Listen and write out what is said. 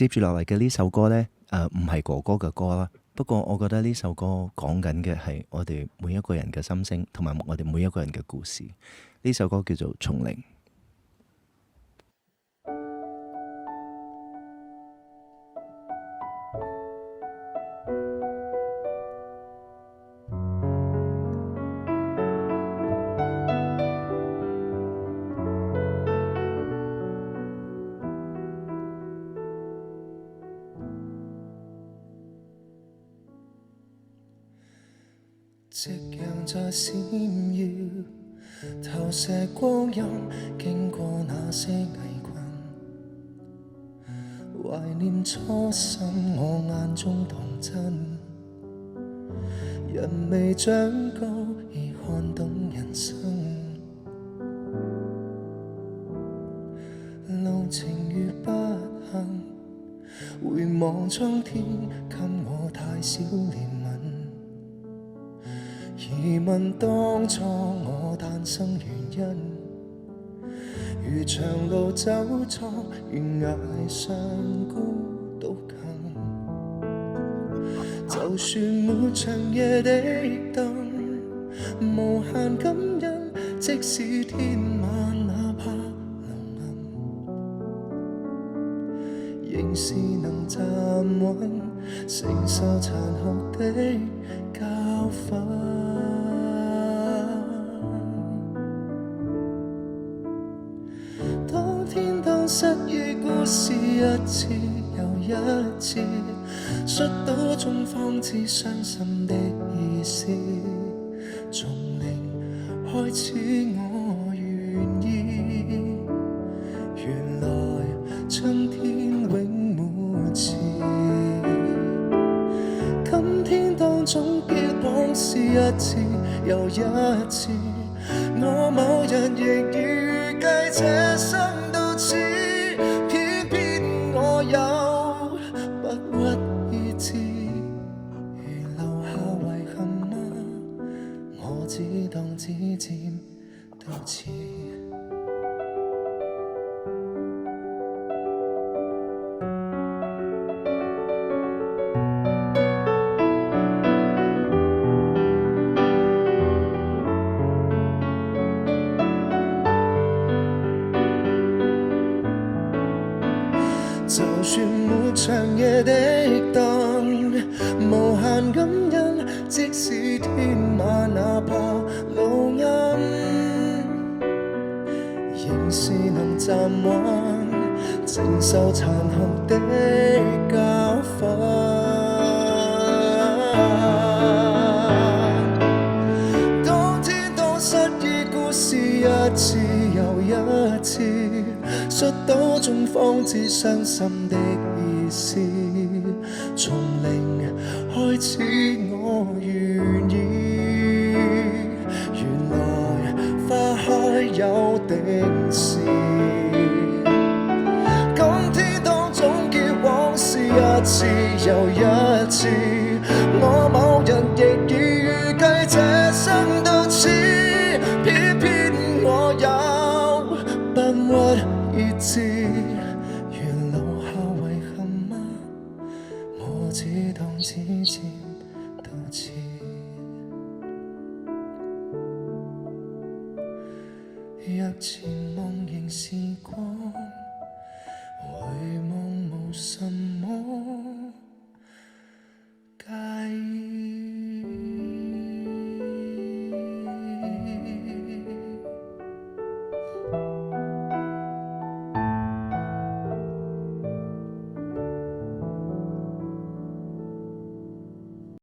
接住落嚟嘅呢首歌呢，唔係哥哥嘅歌啦。不過我覺得呢首歌講緊嘅係我哋每一個人嘅心聲，同埋我哋每一個人嘅故事。呢首歌叫做《叢林》。夕陽在閃耀，投射光陰，經過那些危困，懷念初心，我眼中童真。人未長高，已看懂人生，路程與不幸，回望蒼天，給我太少憐憫。疑問當初我誕生原因，如長路走錯，懸崖上孤獨行。就算沒長夜的燈，無限感恩，即使天晚哪怕流暗，仍是能站穩，承受殘酷的教訓。當天當失意故事一次又一次，摔倒中方知傷心的意思。從零開始我願意，原來春天永沒遲。今天當總結往事一次又一次，我某日亦已預計這生到此，偏偏我有不屈意志。如留下遺憾嗎？我只當只漸到遲。就算沒長夜的燈，無限感恩，即使天晚哪怕路暗，仍是能站穩，承受殘酷的教訓。當天當失意故事一次又一次，摔倒中方知傷心的意思。從零開始我願意，原來花開有定時。今天當總結往事一次又一次，我某日亦已預計這生到此，偏偏我有不屈意志。原留下遺憾嗎？我只當只漸到遲。若前